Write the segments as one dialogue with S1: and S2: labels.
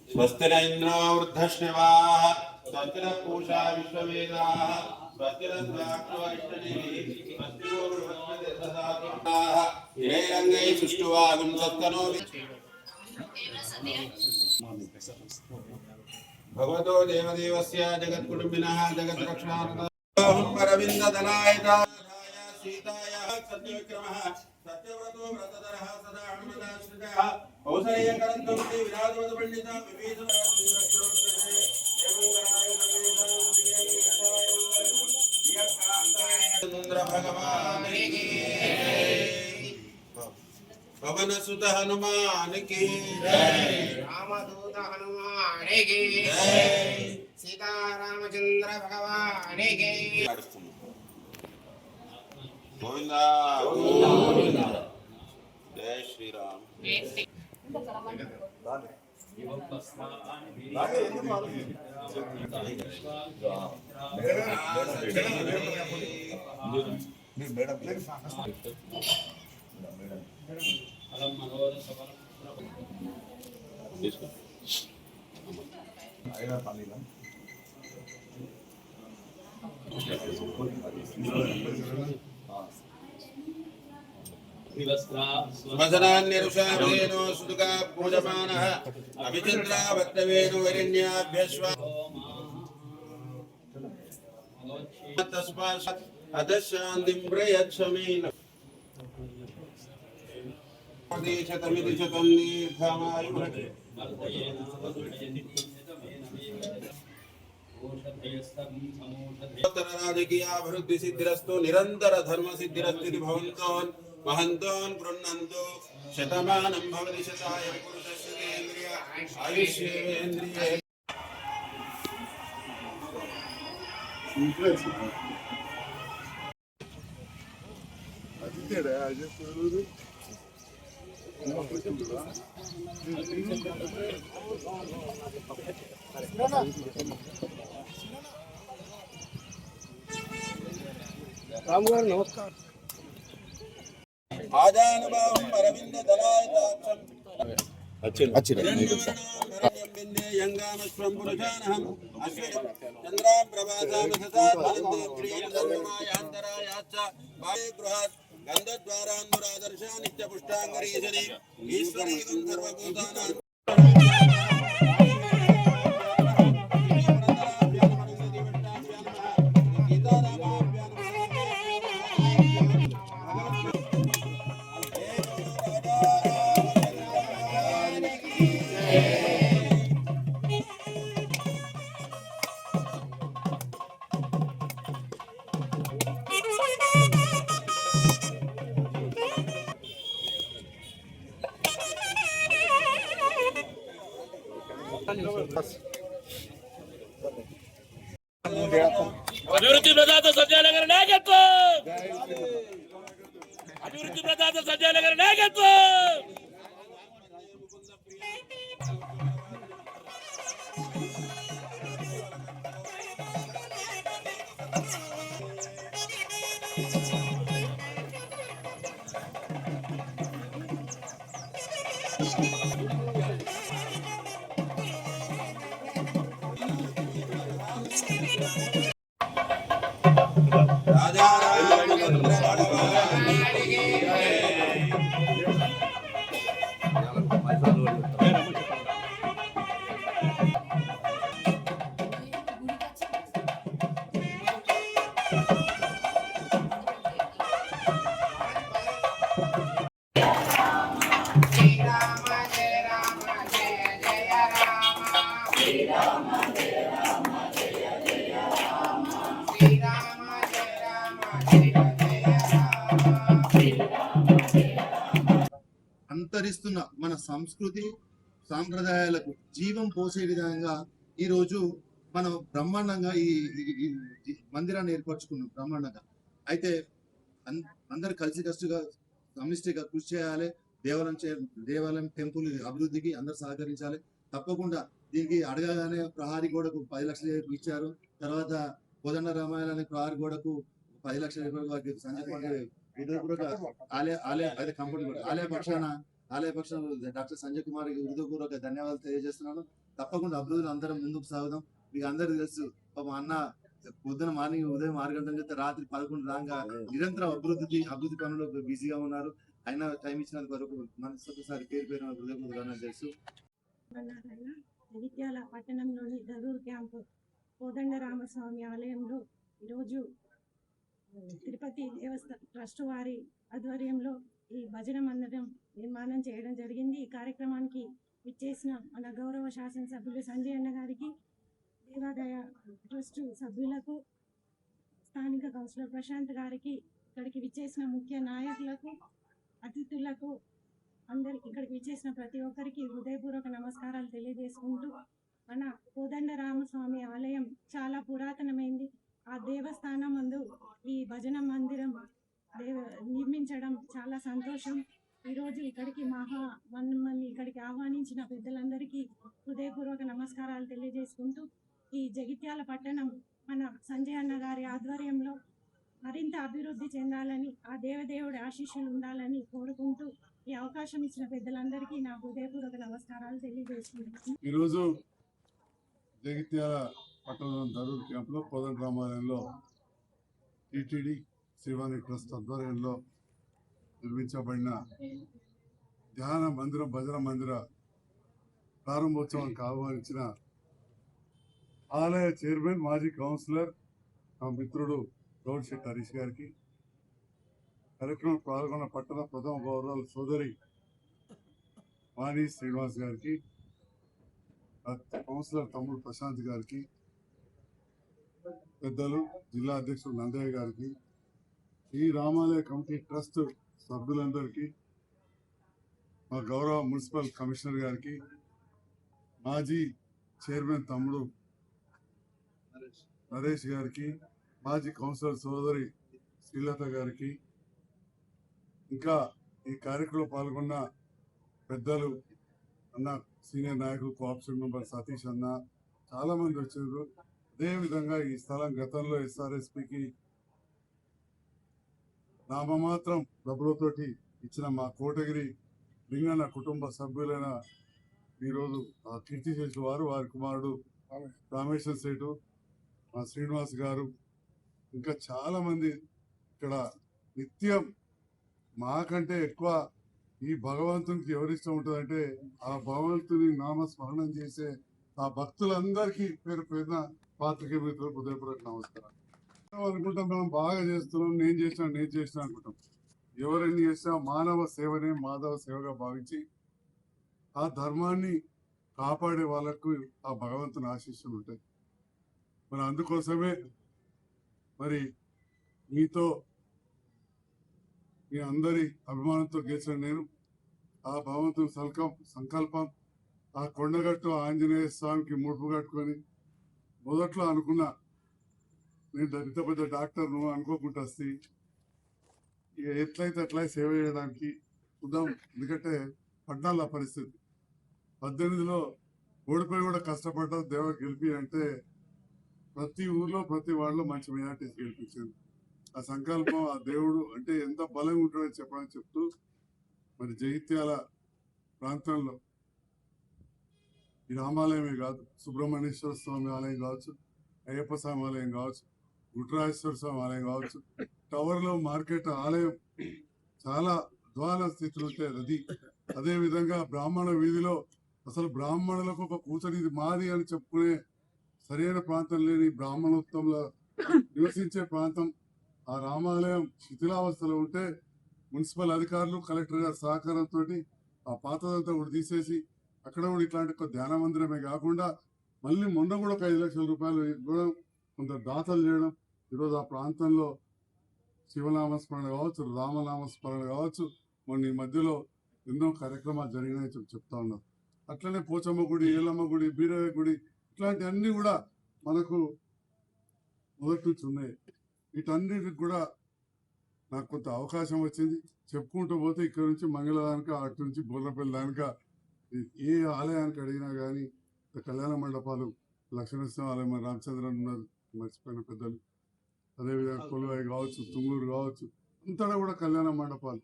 S1: स्वस्ति न इंद्रो वृद्धश्रवाः स्वस्ति न पूषा विश्ववेदाः स्वस्ति न द्वाक्षवरिष्ठनिः स्वस्ति नो बृहस्पतिर्दधातु हिरण्यङ्गैः सुष्ठुवागुं सत्तनो भगवतो देवदेवस्य जगत्कुटुम्बिनः जगद्रक्षणार्थं अरविन्ददलायताय सीतायाः सत्यविक्रमः सत्यव्रतो व्रतधरः सदा हनुमदाश्रितः कौसल्यकरन्तो विराजवत पंडिता भगवान की पवन सुत हनुमान की रामदूत हनुमान की सीता रामचंद्र भगवान की गोविंदा गोविंदा जय श्री राम वसनान्यरुषावेनो सुदुगा पूजमानः अभिचन्द्रा वक्तवेनो वरिण्याभ्यश्वा तस्मात् अदशान्तिं प्रयच्छमेन देशतमिति शतं दीर्घमायुः राजकीयाभिवृद्धि सिद्धिरस्तु निरंतर धर्म सिद्धिरस्तु भवन्तो महन्तोन् गृह्णन्तु शतमानं भवति शताय पुरुषस्य आयुष्येन्द्रिये
S2: राम गाరు नमस्कार
S1: आजानुभावं अरविंद दलायताक्षं यंगामश्वं पुरुषानहं चंद्रां प्रभासां सदा भवन्तेन्द्रियेन्द्रमायान्तरायाच्च बाले गृहात् गन्धद्वारान्मुरादर्शा नित्यपुष्टाङ्गरीशनि ईश्वरीकं सर्वभूतानां
S3: अभिवृद्धि प्रदाता संजय नगर नायकत्व अभिवृद्धि प्रदाता संजय नगर नायकत्व
S4: వస్తున్న మన సంస్కృతి సాంప్రదాయాలకు జీవం పోసే విధంగా ఈ రోజు మనం బ్రహ్మాండంగా ఈ మందిరాన్ని ఏర్పరచుకున్నాం. బ్రహ్మాండంగా అయితే అందరు కలిసి కష్టగా సమిష్టిగా కృషి చేయాలి. దేవాలయం టెంపుల్ అభివృద్ధికి అందరు సహకరించాలి. తప్పకుండా దీనికి అడగగానే ప్రహారీ గోడకు 10 లక్షలు ఇచ్చారు. తర్వాత కోదండ రామాయణ ప్రహారీ గోడకు 10 లక్షల రూపాయలు సంజయ్ కుమార్ హృదయపూర్వక ఆలయ పక్షాన డాక్టర్ సంజయ్ కుమార్ హృదయపూర్వక ధన్యవాదాలు తెలియజేస్తున్నాను. తప్పకుండా అభివృద్ధిని అందరం ముందుకు సాగుదాం. మీకు అందరికీ తెలుసు, పాపం అన్న పొద్దున ఉదయం 6 గంటల నుంచి రాత్రి 11 దాకా నిరంతరం అభివృద్ధి పనులు బిజీగా ఉన్నారు. అయినా టైం ఇచ్చినందుకు వరకు మనసొకసారి పేరు హృదయపూర్వక చేస్తూ
S5: జగిత్యాల పట్టణంలోని దరూర్ క్యాంపు కోదండ రామస్వామి ఆలయంలో ఈరోజు తిరుపతి దేవస్థాన ట్రస్ట్ వారి ఆధ్వర్యంలో ఈ భజన మందిరం నిర్మాణం చేయడం జరిగింది. ఈ కార్యక్రమానికి విచ్చేసిన మన గౌరవ శాసనసభ్యులు సంజయ్ అన్న గారికి, దేవాదాయ ట్రస్ట్ సభ్యులకు, స్థానిక కౌన్సిలర్ ప్రశాంత్ గారికి, ఇక్కడికి విచ్చేసిన ముఖ్య నాయకులకు, అతిథులకు, అందరికి ఇక్కడికి విచ్చేసిన ప్రతి ఒక్కరికి హృదయపూర్వక నమస్కారాలు తెలియజేసుకుంటూ, మన కోదండ రామస్వామి ఆలయం చాలా పురాతనమైంది. ఆ దేవస్థానం ముందు ఈ భజన మందిరం నిర్మించడం చాలా సంతోషం. ఈరోజు ఇక్కడికి మమ్మల్ని ఇక్కడికి ఆహ్వానించిన పెద్దలందరికీ హృదయపూర్వక నమస్కారాలు తెలియజేసుకుంటూ, ఈ జగిత్యాల పట్టణం మన సంజయ్ అన్న గారి ఆధ్వర్యంలో మరింత అభివృద్ధి చెందాలని, ఆ దేవదేవుడి ఆశీస్సులు ఉండాలని కోరుకుంటూ ఈ అవకాశం ఇచ్చిన పెద్దలందరికీ నా హృదయపూర్వక నమస్కారాలు తెలియజేస్తున్నాను.
S6: ఈరోజు జగిత్యాల పట్టణం దరూర్ క్యాంపులో కోదండ రామాలయంలో టిటిడి శ్రీవాణి ట్రస్ట్ ఆధ్వర్యంలో నిర్మించబడిన ధ్యాన మందిరం భజన మందిర ప్రారంభోత్సవానికి ఆహ్వానించిన ఆలయ చైర్మన్ మాజీ కౌన్సిలర్ మా మిత్రుడు గౌడ్ శెట్టి హరీష్ గారికి, కార్యక్రమం పాల్గొన్న పట్టణ ప్రథమ గౌరవాల సోదరి వాణి శ్రీనివాస్ గారికి, కౌన్సిలర్ తమ్ముడు ప్రశాంత్ గారికి, పెద్దలు జిల్లా అధ్యక్షుడు నందయ్య గారికి, ఈ రామాలయ కమిటీ ట్రస్ట్ సభ్యులందరికీ, మా గౌరవ మున్సిపల్ కమిషనర్ గారికి, మాజీ చైర్మన్ తమ్ముడు నరేష్ గారికి, మాజీ కౌన్సిలర్ సోదరి శ్రీలత గారికి, ఇంకా ఈ కార్యక్రమంలో పాల్గొన్న పెద్దలు అన్న సీనియర్ నాయకులు కోఆప్షన్ మెంబర్ సతీష్ అన్న చాలా మంది వచ్చారు. అదేవిధంగా ఈ స్థలం గతంలో SRSPకి నామమాత్రం డబ్బులతోటి ఇచ్చిన మా కోటగిరి లింగన్న కుటుంబ సభ్యులైన ఈరోజు కీర్తి చేసిన వారి కుమారుడు రామేశ్వర సేటు, మా శ్రీనివాస్ గారు, ఇంకా చాలా మంది ఇక్కడ నిత్యం మాకంటే ఎక్కువ ఈ భగవంతునికి ఎవరిష్టం ఉంటుందంటే ఆ భగవంతుని నామస్మరణం చేసే ఆ భక్తులందరికీ పేరు పేరున పాత్రికే మిత్రులు హృదయపూర్వక నమస్కారం. అనుకుంటాం మనం బాగా చేస్తున్నాం, నేను చేసిన అనుకుంటాం. ఎవరెన్ని చేసినా మానవ సేవనే మాధవ సేవగా భావించి ఆ ధర్మాన్ని కాపాడే వాళ్ళకు ఆ భగవంతుని ఆశీస్సులు ఉంటాయి. మరి అందుకోసమే మరి మీతో మీ అందరి అభిమానంతో గెలిచిన నేను ఆ భగవంతుని సంకల్పం ఆ కొండగట్టు ఆంజనేయ స్వామికి ముడుపు కట్టుకొని మొదట్లో అనుకున్నా నేను ఇంత పెద్ద డాక్టర్ నువ్వు అనుకోకుండా వస్తే ఇక ఎట్లయితే అట్లా సేవ చేయడానికి చూద్దాం. ఎందుకంటే పట్నాల పరిస్థితి 18లో ఓడిపోయి కూడా కష్టపడ్డా దేవ గెలిపి అంటే ప్రతి ఊర్లో ప్రతి వాళ్ళలో మంచి మెజార్టీ గెలిపించింది. ఆ సంకల్పం ఆ దేవుడు అంటే ఎంత బలంగా ఉంటాడని చెప్పడానికి చెప్తూ మరి జగిత్యాల ప్రాంతంలో ఈ రామాలయమే కాదు, సుబ్రహ్మణ్యేశ్వర స్వామి ఆలయం కావచ్చు, అయ్యప్ప స్వామి ఆలయం కావచ్చు, గుట్రాజేశ్వర స్వామి ఆలయం కావచ్చు, టవర్లో మార్కెట్ ఆలయం చాలా అధ్వాన స్థితిలో ఉంటే అది, అదే విధంగా బ్రాహ్మణ వీధిలో అసలు బ్రాహ్మణులకు ఒక కూతురు ఇది మాది అని చెప్పుకునే సరైన ప్రాంతం లేని బ్రాహ్మణోత్తంలో నివసించే ప్రాంతం ఆ రామాలయం శిథిలావస్థలో ఉంటే మున్సిపల్ అధికారులు కలెక్టర్ గారి సహకారంతో ఆ పాతదంతా కూడా తీసేసి అక్కడ కూడా ఇట్లాంటి ఒక ధ్యాన మందిరమే కాకుండా మళ్ళీ మొన్న కూడా ఒక 5 లక్షల రూపాయలు కూడా కొందరు దాతలు చేయడం. ఈరోజు ఆ ప్రాంతంలో శివనామస్మరణ కావచ్చు, రామనామస్మరణ కావచ్చు, మొన్న ఈ మధ్యలో ఎన్నో కార్యక్రమాలు జరిగినాయని చెప్తా ఉన్నారు. అట్లనే పోచమ్మ గుడి, ఏలమ్మ గుడి, బీరయ్య గుడి ఇట్లాంటి అన్ని కూడా మనకు మొదటి నుంచి ఉన్నాయి. వీటన్నిటికి కూడా నాకు కొంత అవకాశం వచ్చింది. చెప్పుకుంటూ పోతే ఇక్కడ నుంచి మంగళదానిక, అటు నుంచి బోర్లపల్లి దానిక ఏ ఆలయానికి అడిగినా కానీ కళ్యాణ మండపాలు, లక్ష్మీనరసింహ ఆలయం, రామచంద్రన్ ఉన్నారు, మర్చిపోయిన పెద్దలు, అదేవిధంగా కొలువాయి కావచ్చు, తుంగూరు కావచ్చు, అంతటా కూడా కళ్యాణ మండపాలు.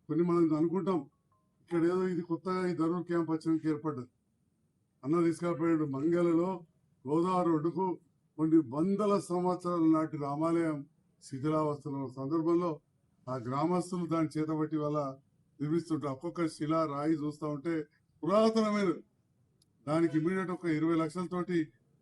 S6: కొన్ని మనం అనుకుంటాం ఇక్కడ ఏదో ఇది కొత్తగా ఈ ధరూర్ క్యాంప్ వచ్చడానికి ఏర్పడ్డది. అన్న తీసుకపోయాడు మంగళలో గోదావరి ఒడ్డుకు కొన్ని వందల సంవత్సరాల నాటి రామాలయం శిథిలావస్థలో సందర్భంలో ఆ గ్రామస్తులు దాని చేతబట్టి వల్ల నిర్మిస్తుంటారు. ఒక్కొక్క శిలా రాయి చూస్తూ ఉంటే పురాతనమైన దానికి ఇమీడియట్ ఒక 20 లక్షలతోటి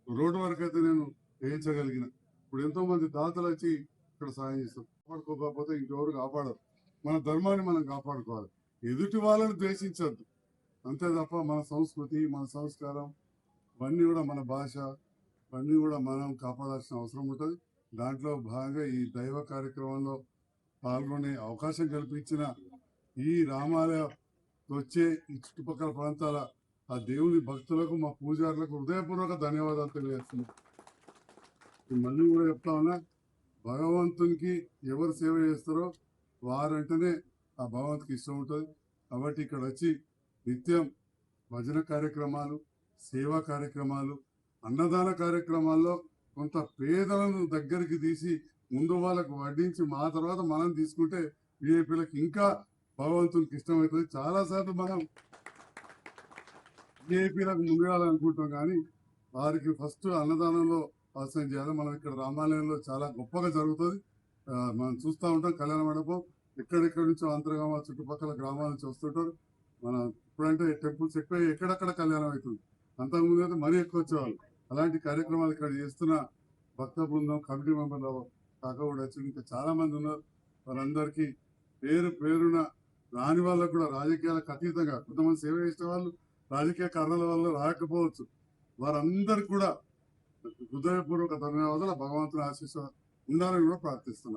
S6: రోడ్డు వరకు అయితే నేను వేయించగలిగిన. ఇప్పుడు ఎంతో మంది దాతలు వచ్చి ఇక్కడ సాయం చేస్తారు. కాపాడుకోకపోతే ఇంకెవరు కాపాడరు. మన ధర్మాన్ని మనం కాపాడుకోవాలి. ఎదుటి వాళ్ళని ద్వేషించద్దు అంతే తప్ప మన సంస్కృతి, మన సంస్కారం ఇవన్నీ కూడా, మన భాష ఇవన్నీ కూడా మనం కాపాడాల్సిన అవసరం ఉంటుంది. దాంట్లో భాగంగా ఈ దైవ కార్యక్రమంలో పాల్గొనే అవకాశం కల్పించిన ఈ రామాలయం వచ్చే ఈ చుట్టుపక్కల ప్రాంతాల ఆ దేవుని భక్తులకు, మా పూజారులకు హృదయపూర్వక ధన్యవాదాలు తెలియజేస్తున్నాను. మళ్ళీ కూడా చెప్తా ఉన్నా, భగవంతునికి ఎవరు సేవ చేస్తారో వారంటేనే ఆ భగవంతుకి ఇష్టం ఉంటుంది. కాబట్టి ఇక్కడ వచ్చి నిత్యం భజన కార్యక్రమాలు, సేవా కార్యక్రమాలు, అన్నదాన కార్యక్రమాల్లో కొంత పేదలను దగ్గరికి తీసి ముందు వాళ్ళకు వడ్డించి మా తర్వాత మనం తీసుకుంటే విఐపీలకు ఇంకా భగవంతునికి ఇష్టమవుతుంది. చాలాసార్లు మనం విఐపీలకు ముందుగాలనుకుంటాం కానీ వారికి ఫస్ట్ అన్నదానంలో అవసరం చేయాలి. మనం ఇక్కడ రామాలయంలో చాలా గొప్పగా జరుగుతుంది. మనం చూస్తూ ఉంటాం కళ్యాణ మండపం ఎక్కడెక్కడి నుంచో అంతర్గామ చుట్టుపక్కల గ్రామాల నుంచి వస్తుంటారు. మనం ఇప్పుడంటే టెంపుల్స్ ఎక్కువ, ఎక్కడెక్కడ కళ్యాణం అవుతుంది. అంతకుముందు అయితే మరీ ఎక్కువ వచ్చేవాళ్ళు. అలాంటి కార్యక్రమాలు ఇక్కడ చేస్తున్న భక్త బృందం, కమిటీ మెంబర్లు కాక కూడా వచ్చి ఇంకా చాలా మంది ఉన్నారు. వారందరికీ పేరు పేరున రాని వాళ్ళకు కూడా రాజకీయాలకు అతీతంగా కొంతమంది సేవ చేసిన వాళ్ళు రాజకీయ కారణాల వల్ల రాకపోవచ్చు. వారందరికీ కూడా హృదయపూర్వక ధన్యవాదాలు. భగవంతుని ఆశీస్సు ఉండాలని కూడా ప్రార్థిస్తున్నారు.